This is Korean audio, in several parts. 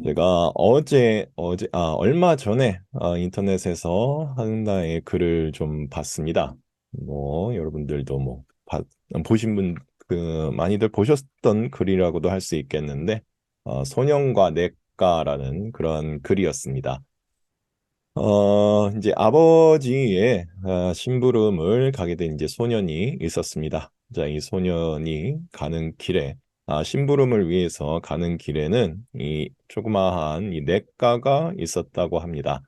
내가 얼마 전에 인터넷에서 하나의 글을 좀 봤습니다. 뭐, 여러분들도 보신 많이들 보셨던 글이라고도 할 수 있겠는데, 소년과 냇가라는 그런 글이었습니다. 이제 아버지의 심부름을 가게 된 이제 소년이 있었습니다. 자, 이 소년이 가는 길에, 심부름을 위해서 가는 길에는 이 조그마한 이 냇가가 있었다고 합니다.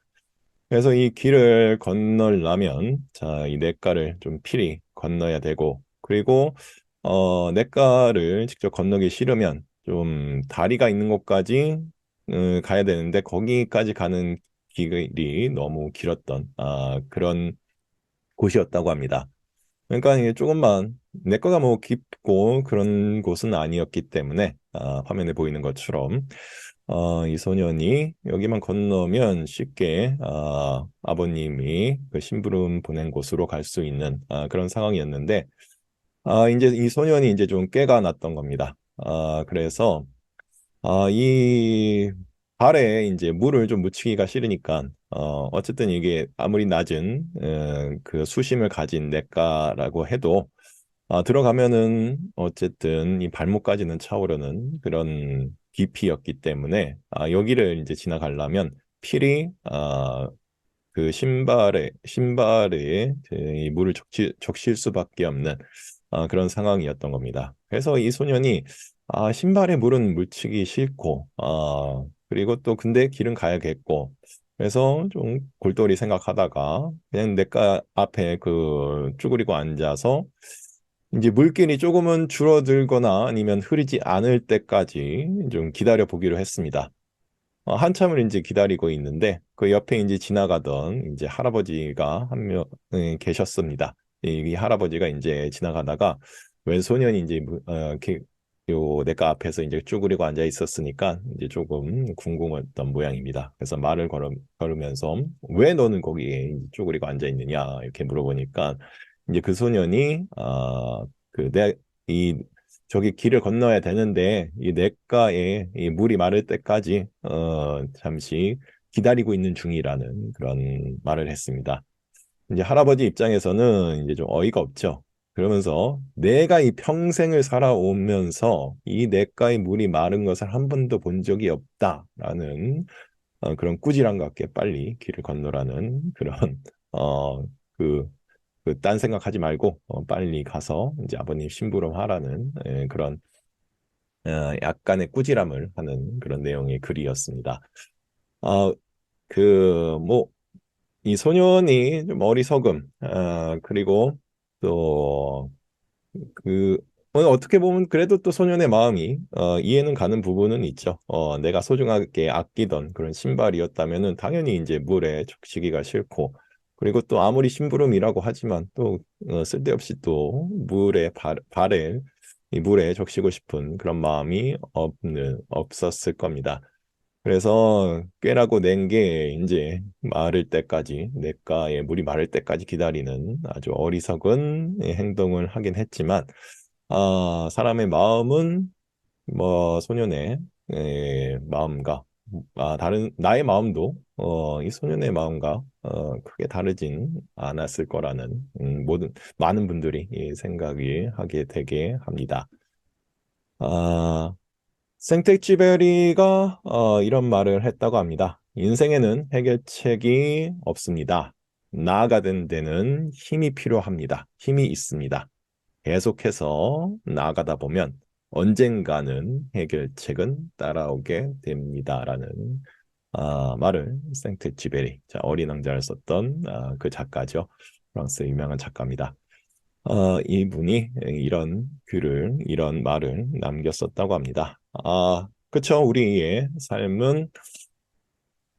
그래서 이 길을 건너려면, 자, 이 냇가를 좀 필히 건너야 되고, 그리고, 냇가를 직접 건너기 싫으면 좀 다리가 있는 곳까지 가야 되는데, 거기까지 가는 길이 너무 길었던, 그런 곳이었다고 합니다. 그러니까 이게 조금만, 냇가가 뭐 깊고 그런 곳은 아니었기 때문에, 화면에 보이는 것처럼, 이 소년이 여기만 건너면 쉽게 아버님이 그 심부름 보낸 곳으로 갈 수 있는 그런 상황이었는데 이제 이 소년이 이제 좀 꾀가 났던 겁니다. 그래서 이 발에 이제 물을 좀 묻히기가 싫으니까 어쨌든 이게 아무리 낮은 그 수심을 가진 냇가라고 해도 들어가면은 어쨌든 이 발목까지는 차오르는 그런 깊이였기 때문에 여기를 이제 지나가려면 필히 그 신발에 이 물을 적실 수밖에 없는 그런 상황이었던 겁니다. 그래서 이 소년이 신발에 물은 묻히기 싫고 그리고 또 근데 길은 가야겠고 그래서 좀 골똘히 생각하다가 그냥 냇가 앞에 그 쭈그리고 앉아서 이제 물길이 조금은 줄어들거나 아니면 흐리지 않을 때까지 좀 기다려 보기로 했습니다. 한참을 이제 기다리고 있는데 그 옆에 이제 지나가던 이제 할아버지가 한 명 계셨습니다. 이 할아버지가 이제 지나가다가 웬 소년이 이제 요 내가 앞에서 이제 쭈그리고 앉아 있었으니까 이제 조금 궁금했던 모양입니다. 그래서 걸으면서 왜 너는 거기에 쭈그리고 앉아 있느냐 이렇게 물어보니까 이제 그 소년이 이 저기 길을 건너야 되는데 이 냇가에 이 물이 마를 때까지 잠시 기다리고 있는 중이라는 그런 말을 했습니다. 이제 할아버지 입장에서는 이제 좀 어이가 없죠. 그러면서 내가 이 평생을 살아오면서 이 냇가의 물이 마른 것을 한 번도 본 적이 없다라는 그런 꾸지람과 함께 빨리 길을 건너라는 그런 어, 그 딴 생각하지 말고 빨리 가서 이제 아버님 심부름 하라는 그런 약간의 꾸지람을 하는 그런 내용의 글이었습니다. 아, 이 소년이 좀 어리석음, 그리고 또, 그, 어떻게 보면 그래도 또 소년의 마음이, 이해는 가는 부분은 있죠. 내가 소중하게 아끼던 그런 신발이었다면은 당연히 이제 물에 적시기가 싫고, 그리고 또 아무리 심부름이라고 하지만 또, 쓸데없이 또 발을 이 물에 적시고 싶은 그런 마음이 없었을 겁니다. 그래서 꾀라고 낸 게 이제 마를 때까지 냇가에 물이 마를 때까지 기다리는 아주 어리석은 행동을 하긴 했지만 사람의 마음은 뭐 소년의 마음과 다른 나의 마음도 이 소년의 마음과 크게 다르진 않았을 거라는 모든 많은 분들이 이 생각이 하게 되게 합니다. 아, 생텍쥐베리가 이런 말을 했다고 합니다. 인생에는 해결책이 없습니다. 나아가는 데는 힘이 필요합니다. 힘이 있습니다. 계속해서 나아가다 보면 언젠가는 해결책은 따라오게 됩니다라는 말을 생텍쥐베리, 자, 어린 왕자를 썼던 그 작가죠. 프랑스 유명한 작가입니다. 이분이 이런 말을 남겼었다고 합니다. 그쵸. 우리의 삶은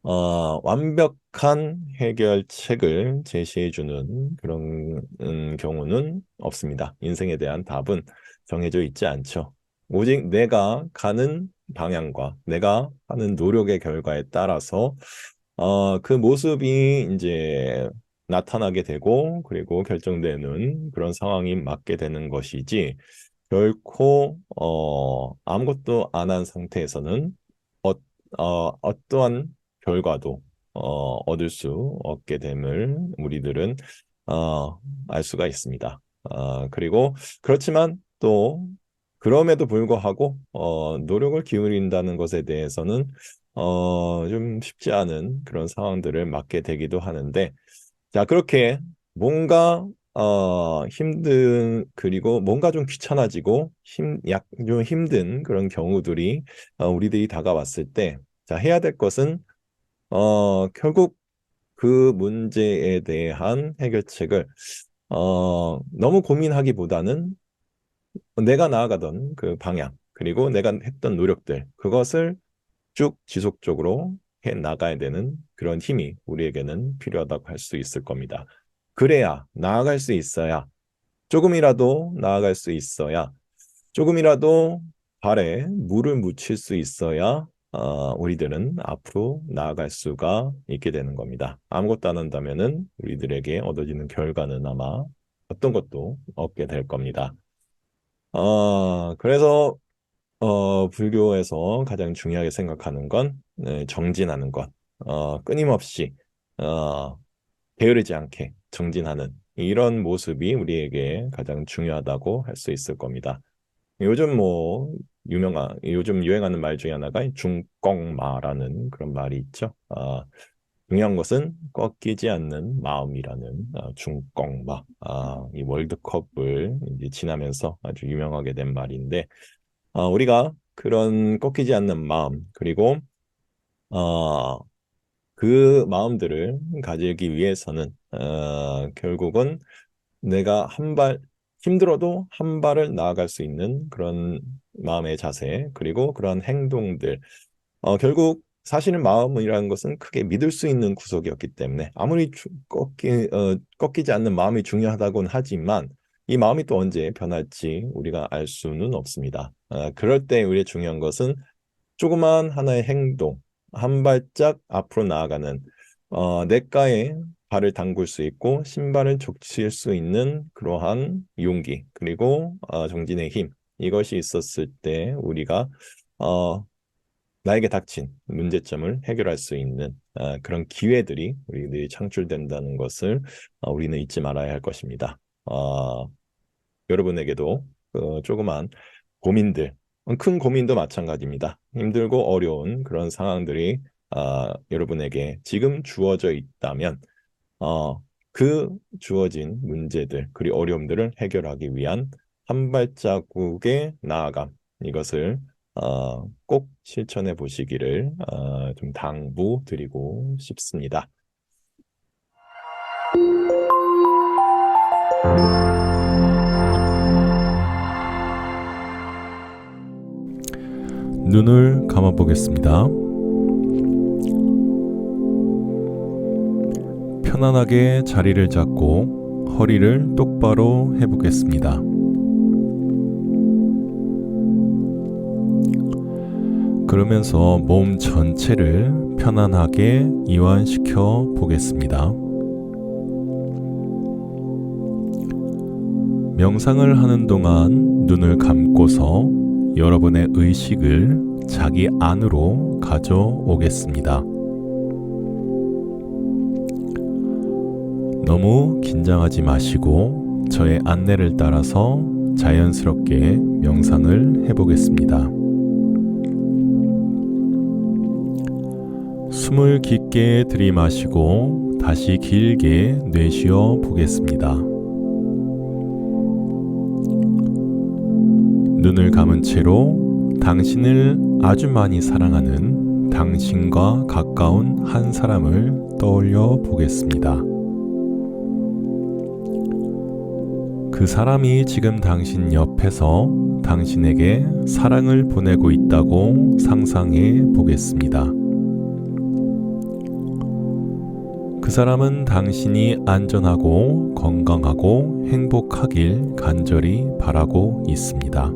완벽한 해결책을 제시해주는 그런 경우는 없습니다. 인생에 대한 답은 정해져 있지 않죠. 오직 내가 가는 방향과 내가 하는 노력의 결과에 따라서 그 모습이 이제 나타나게 되고 그리고 결정되는 그런 상황이 맞게 되는 것이지 결코 아무것도 안 한 상태에서는 어떠한 결과도 얻을 수 없게 됨을 우리들은 어, 알 수가 있습니다. 그리고 그렇지만 또 그럼에도 불구하고 노력을 기울인다는 것에 대해서는 좀 쉽지 않은 그런 상황들을 맞게 되기도 하는데 자, 그렇게 뭔가 힘든 그리고 뭔가 좀 귀찮아지고 좀 힘든 그런 경우들이 우리들이 다가왔을 때 자, 해야 될 것은 결국 그 문제에 대한 해결책을 너무 고민하기보다는 내가 나아가던 그 방향 그리고 내가 했던 노력들 그것을 쭉 지속적으로 해 나가야 되는 그런 힘이 우리에게는 필요하다고 할 수 있을 겁니다. 그래야 나아갈 수 있어야 조금이라도 나아갈 수 있어야 조금이라도 발에 물을 묻힐 수 있어야 우리들은 앞으로 나아갈 수가 있게 되는 겁니다. 아무것도 안 한다면은 우리들에게 얻어지는 결과는 아마 어떤 것도 없게 될 겁니다. 그래서 불교에서 가장 중요하게 생각하는 건 네, 정진하는 것. 끊임없이 어, 게으르지 않게 정진하는 이런 모습이 우리에게 가장 중요하다고 할 수 있을 겁니다. 요즘 요즘 유행하는 말 중에 하나가 중꺾마라는 그런 말이 있죠. 중요한 것은 꺾이지 않는 마음이라는 중꺾마. 이 월드컵을 이제 지나면서 아주 유명하게 된 말인데 우리가 그런 꺾이지 않는 마음, 그리고 어, 그 마음들을 가지기 위해서는 결국은 내가 한 발, 힘들어도 한 발을 나아갈 수 있는 그런 마음의 자세, 그리고 그런 행동들. 결국 사실은 마음이라는 것은 크게 믿을 수 있는 구석이었기 때문에 아무리 꺾이지 않는 마음이 중요하다고는 하지만 이 마음이 또 언제 변할지 우리가 알 수는 없습니다. 그럴 때 우리의 중요한 것은 조그만 하나의 행동, 한 발짝 앞으로 나아가는 내가에 발을 담글 수 있고 신발을 족칠 수 있는 그러한 용기 그리고 정진의 힘 이것이 있었을 때 우리가 어, 나에게 닥친 문제점을 해결할 수 있는 그런 기회들이 우리들이 창출된다는 것을 우리는 잊지 말아야 할 것입니다. 여러분에게도 조그만 고민들, 큰 고민도 마찬가지입니다. 힘들고 어려운 그런 상황들이 여러분에게 지금 주어져 있다면 그 주어진 문제들, 그리고 어려움들을 해결하기 위한 한 발자국의 나아감, 이것을 꼭 실천해 보시기를 좀 당부드리고 싶습니다. 눈을 감아 보겠습니다. 편안하게 자리를 잡고 허리를 똑바로 해보겠습니다. 그러면서 몸 전체를 편안하게 이완시켜 보겠습니다. 명상을 하는 동안 눈을 감고서 여러분의 의식을 자기 안으로 가져오겠습니다. 너무 긴장하지 마시고 저의 안내를 따라서 자연스럽게 명상을 해보겠습니다. 숨을 깊게 들이마시고 다시 길게 내쉬어 보겠습니다. 눈을 감은 채로 당신을 아주 많이 사랑하는 당신과 가까운 한 사람을 떠올려 보겠습니다. 그 사람이 지금 당신 옆에서 당신에게 사랑을 보내고 있다고 상상해 보겠습니다. 그 사람은 당신이 안전하고 건강하고 행복하길 간절히 바라고 있습니다.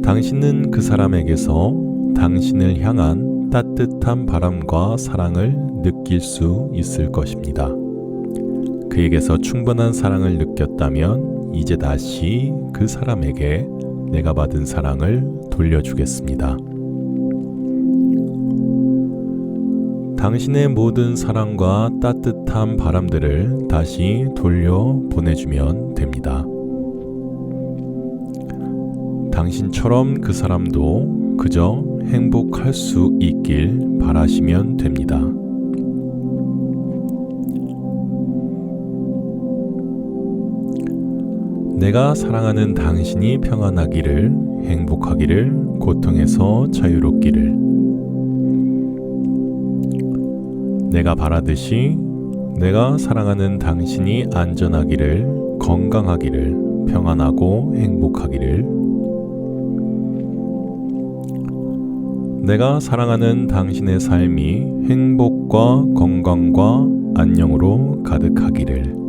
당신은 그 사람에게서 당신을 향한 따뜻한 바람과 사랑을 느낄 수 있을 것입니다. 그에게서 충분한 사랑을 느꼈다면 이제 다시 그 사람에게 내가 받은 사랑을 돌려주겠습니다. 당신의 모든 사랑과 따뜻한 바람들을 다시 돌려 보내주면 됩니다. 당신처럼 그 사람도 그저 행복할 수 있길 바라시면 됩니다. 내가 사랑하는 당신이 평안하기를, 행복하기를, 고통에서 자유롭기를. 내가 바라듯이 내가 사랑하는 당신이 안전하기를, 건강하기를, 평안하고 행복하기를. 내가 사랑하는 당신의 삶이 행복과 건강과 안녕으로 가득하기를.